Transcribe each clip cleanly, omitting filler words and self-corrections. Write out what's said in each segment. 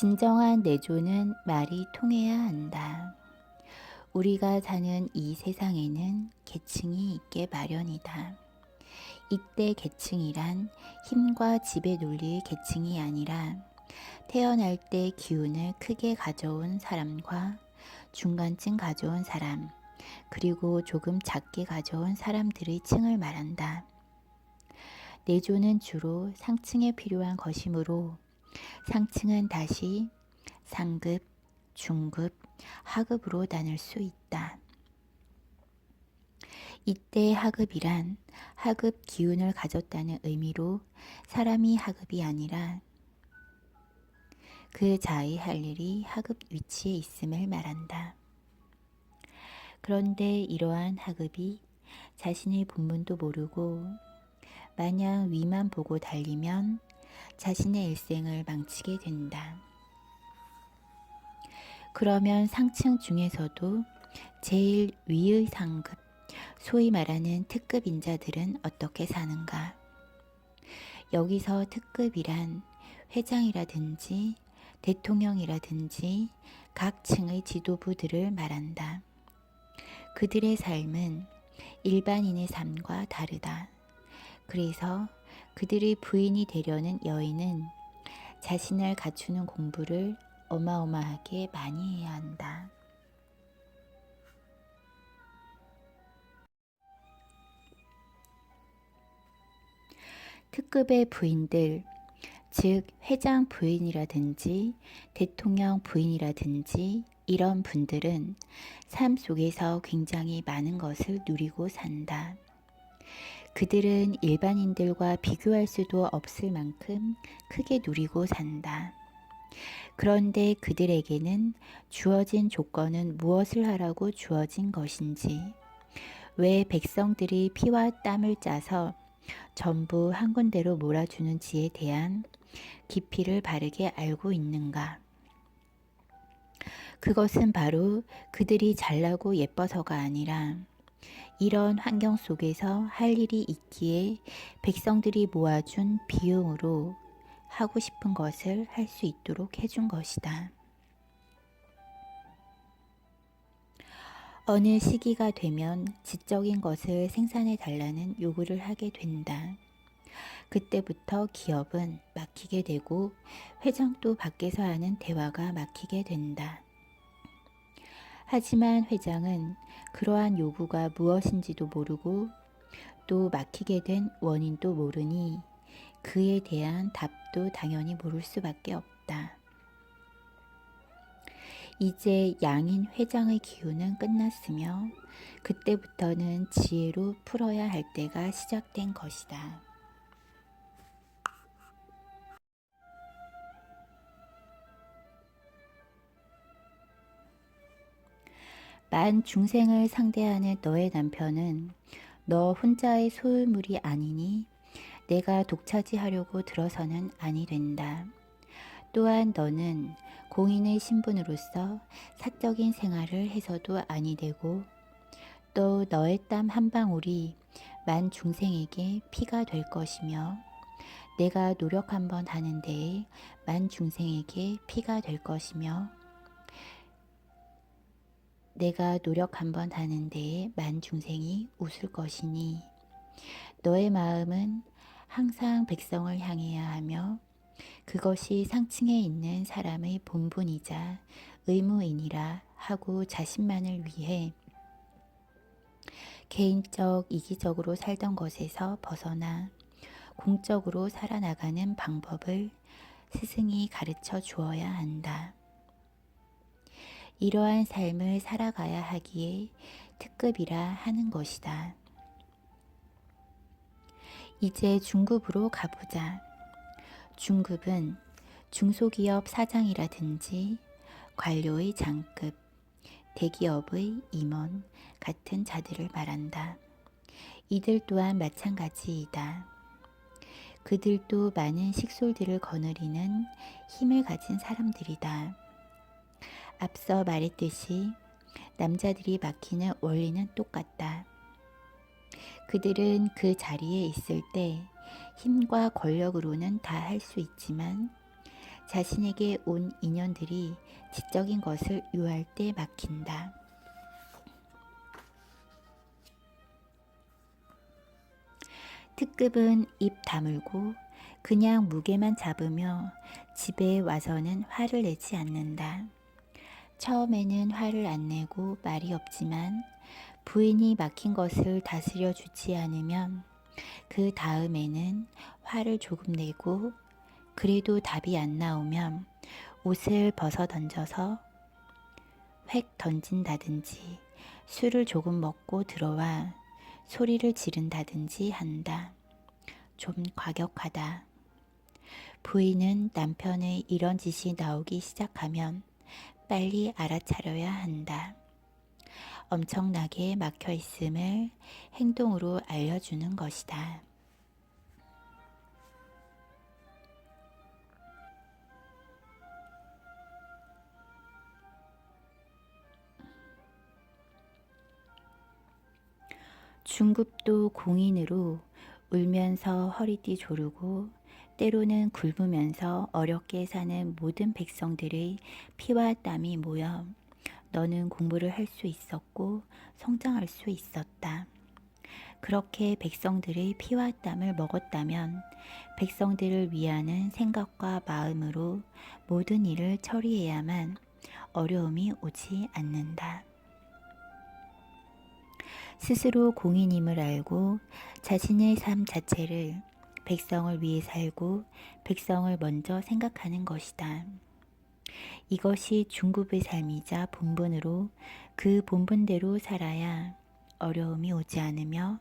진정한 내조는 말이 통해야 한다. 우리가 사는 이 세상에는 계층이 있게 마련이다. 이때 계층이란 힘과 집에 눌릴 계층이 아니라 태어날 때 기운을 크게 가져온 사람과 중간쯤 가져온 사람, 그리고 조금 작게 가져온 사람들의 층을 말한다. 내조는 주로 상층에 필요한 것이므로 상층은 다시 상급, 중급, 하급으로 나눌 수 있다. 이때 하급이란 하급 기운을 가졌다는 의미로 사람이 하급이 아니라 그 자의 할 일이 하급 위치에 있음을 말한다. 그런데 이러한 하급이 자신의 본문도 모르고 마냥 위만 보고 달리면 자신의 일생을 망치게 된다. 그러면 상층 중에서도 제일 위의 상급, 소위 말하는 특급 인자들은 어떻게 사는가? 여기서 특급이란 회장이라든지 대통령이라든지 각 층의 지도부들을 말한다. 그들의 삶은 일반인의 삶과 다르다. 그래서 그들의 부인이 되려는 여인은 자신을 갖추는 공부를 어마어마하게 많이 해야 한다. 특급의 부인들, 즉 회장 부인이라든지 대통령 부인이라든지 이런 분들은 삶 속에서 굉장히 많은 것을 누리고 산다. 그들은 일반인들과 비교할 수도 없을 만큼 크게 누리고 산다. 그런데 그들에게는 주어진 조건은 무엇을 하라고 주어진 것인지, 왜 백성들이 피와 땀을 짜서 전부 한 군데로 몰아주는지에 대한 깊이를 바르게 알고 있는가? 그것은 바로 그들이 잘나고 예뻐서가 아니라 이런 환경 속에서 할 일이 있기에 백성들이 모아준 비용으로 하고 싶은 것을 할 수 있도록 해준 것이다. 어느 시기가 되면 지적인 것을 생산해 달라는 요구를 하게 된다. 그때부터 기업은 막히게 되고 회장도 밖에서 하는 대화가 막히게 된다. 하지만 회장은 그러한 요구가 무엇인지도 모르고 또 막히게 된 원인도 모르니 그에 대한 답도 당연히 모를 수밖에 없다. 이제 양인 회장의 기운은 끝났으며 그때부터는 지혜로 풀어야 할 때가 시작된 것이다. 만 중생을 상대하는 너의 남편은 너 혼자의 소유물이 아니니 내가 독차지하려고 들어서는 아니 된다. 또한 너는 공인의 신분으로서 사적인 생활을 해서도 아니 되고 또 너의 땀 한 방울이 만 중생에게 피가 될 것이며 내가 노력 한번 하는 데에 만 중생에게 피가 될 것이며 내가 노력 한번 하는 데에 만 중생이 웃을 것이니 너의 마음은 항상 백성을 향해야 하며 그것이 상층에 있는 사람의 본분이자 의무이니라 하고 자신만을 위해 개인적 이기적으로 살던 것에서 벗어나 공적으로 살아나가는 방법을 스승이 가르쳐 주어야 한다. 이러한 삶을 살아가야 하기에 특급이라 하는 것이다. 이제 중급으로 가보자. 중급은 중소기업 사장이라든지 관료의 장급, 대기업의 임원 같은 자들을 말한다. 이들 또한 마찬가지이다. 그들도 많은 식솔들을 거느리는 힘을 가진 사람들이다. 앞서 말했듯이 남자들이 막히는 원리는 똑같다. 그들은 그 자리에 있을 때 힘과 권력으로는 다 할 수 있지만 자신에게 온 인연들이 지적인 것을 유할 때 막힌다. 특급은 입 다물고 그냥 무게만 잡으며 집에 와서는 화를 내지 않는다. 처음에는 화를 안 내고 말이 없지만 부인이 막힌 것을 다스려 주지 않으면 그 다음에는 화를 조금 내고 그래도 답이 안 나오면 옷을 벗어 던져서 획 던진다든지 술을 조금 먹고 들어와 소리를 지른다든지 한다. 좀 과격하다. 부인은 남편의 이런 짓이 나오기 시작하면 빨리 알아차려야 한다. 엄청나게 막혀 있음을 행동으로 알려주는 것이다. 중급도 공인으로 울면서 허리띠 조르고 때로는 굶으면서 어렵게 사는 모든 백성들의 피와 땀이 모여 너는 공부를 할 수 있었고 성장할 수 있었다. 그렇게 백성들의 피와 땀을 먹었다면 백성들을 위하는 생각과 마음으로 모든 일을 처리해야만 어려움이 오지 않는다. 스스로 공인임을 알고 자신의 삶 자체를 백성을 위해 살고 백성을 먼저 생각하는 것이다. 이것이 중급의 삶이자 본분으로 그 본분대로 살아야 어려움이 오지 않으며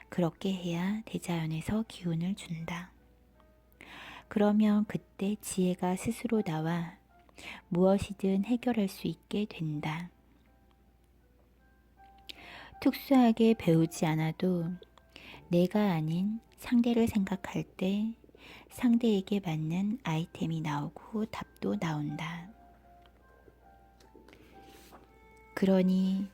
그렇게 해야 대자연에서 기운을 준다. 그러면 그때 지혜가 스스로 나와 무엇이든 해결할 수 있게 된다. 특수하게 배우지 않아도 내가 아닌 상대를 생각할 때 상대에게 맞는 아이템이 나오고 답도 나온다. 그러니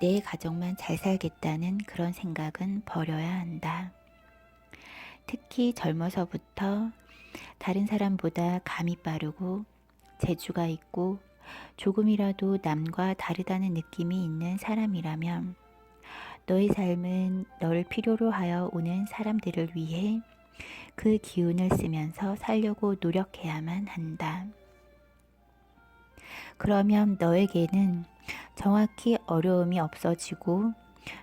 내 가정만 잘 살겠다는 그런 생각은 버려야 한다. 특히 젊어서부터 다른 사람보다 감이 빠르고 재주가 있고 조금이라도 남과 다르다는 느낌이 있는 사람이라면 너의 삶은 너를 필요로 하여 오는 사람들을 위해 그 기운을 쓰면서 살려고 노력해야만 한다. 그러면 너에게는 정확히 어려움이 없어지고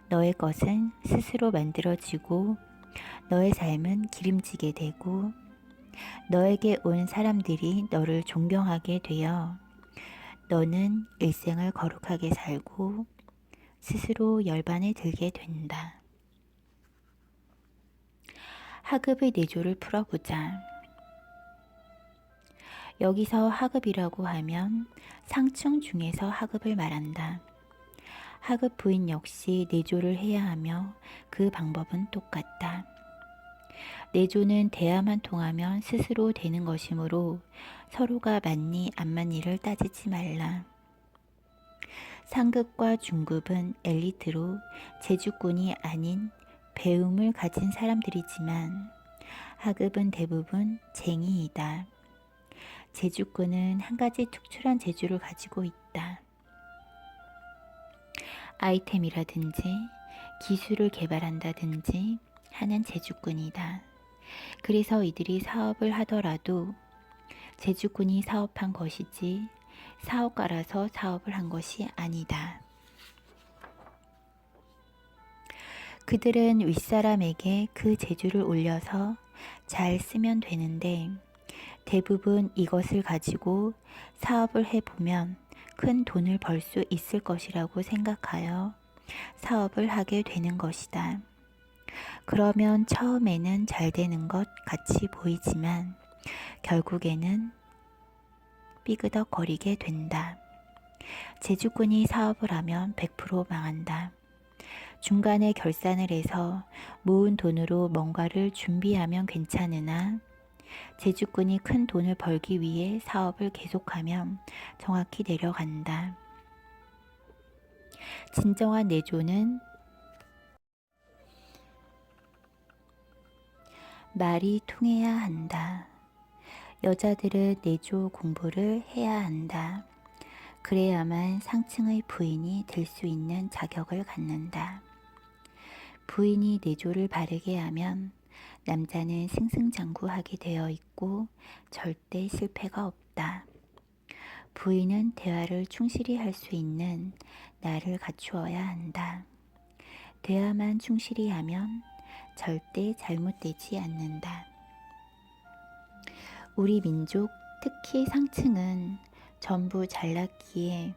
너의 것은 스스로 만들어지고 너의 삶은 기름지게 되고 너에게 온 사람들이 너를 존경하게 되어 너는 일생을 거룩하게 살고 스스로 열반에 들게 된다. 하급의 내조를 풀어보자. 여기서 하급이라고 하면 상층 중에서 하급을 말한다. 하급 부인 역시 내조를 해야 하며 그 방법은 똑같다. 내조는 대화만 통하면 스스로 되는 것이므로 서로가 맞니 안 맞니를 따지지 말라. 상급과 중급은 엘리트로 재주꾼이 아닌 배움을 가진 사람들이지만 하급은 대부분 쟁이이다. 재주꾼은 한 가지 특출한 재주를 가지고 있다. 아이템이라든지 기술을 개발한다든지 하는 재주꾼이다. 그래서 이들이 사업을 하더라도 재주꾼이 사업한 것이지 사업가라서 사업을 한 것이 아니다. 그들은 윗사람에게 그 재주를 올려서 잘 쓰면 되는데 대부분 이것을 가지고 사업을 해보면 큰 돈을 벌 수 있을 것이라고 생각하여 사업을 하게 되는 것이다. 그러면 처음에는 잘 되는 것 같이 보이지만 결국에는 삐그덕거리게 된다. 재주꾼이 사업을 하면 100% 망한다. 중간에 결산을 해서 모은 돈으로 뭔가를 준비하면 괜찮으나 재주꾼이 큰 돈을 벌기 위해 사업을 계속하면 정확히 내려간다. 진정한 내조는 말이 통해야 한다. 여자들은 내조 공부를 해야 한다. 그래야만 상층의 부인이 될 수 있는 자격을 갖는다. 부인이 내조를 바르게 하면 남자는 승승장구하게 되어 있고 절대 실패가 없다. 부인은 대화를 충실히 할 수 있는 나를 갖추어야 한다. 대화만 충실히 하면 절대 잘못되지 않는다. 우리 민족, 특히 상층은 전부 잘났기에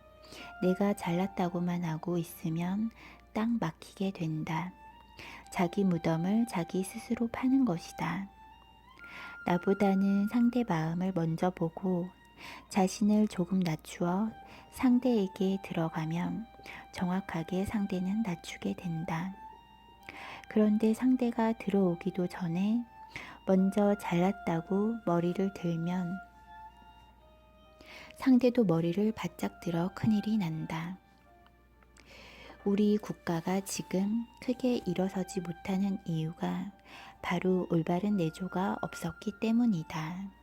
내가 잘났다고만 하고 있으면 딱 막히게 된다. 자기 무덤을 자기 스스로 파는 것이다. 나보다는 상대 마음을 먼저 보고 자신을 조금 낮추어 상대에게 들어가면 정확하게 상대는 낮추게 된다. 그런데 상대가 들어오기도 전에 먼저 잘났다고 머리를 들면 상대도 머리를 바짝 들어 큰일이 난다. 우리 국가가 지금 크게 일어서지 못하는 이유가 바로 올바른 내조가 없었기 때문이다.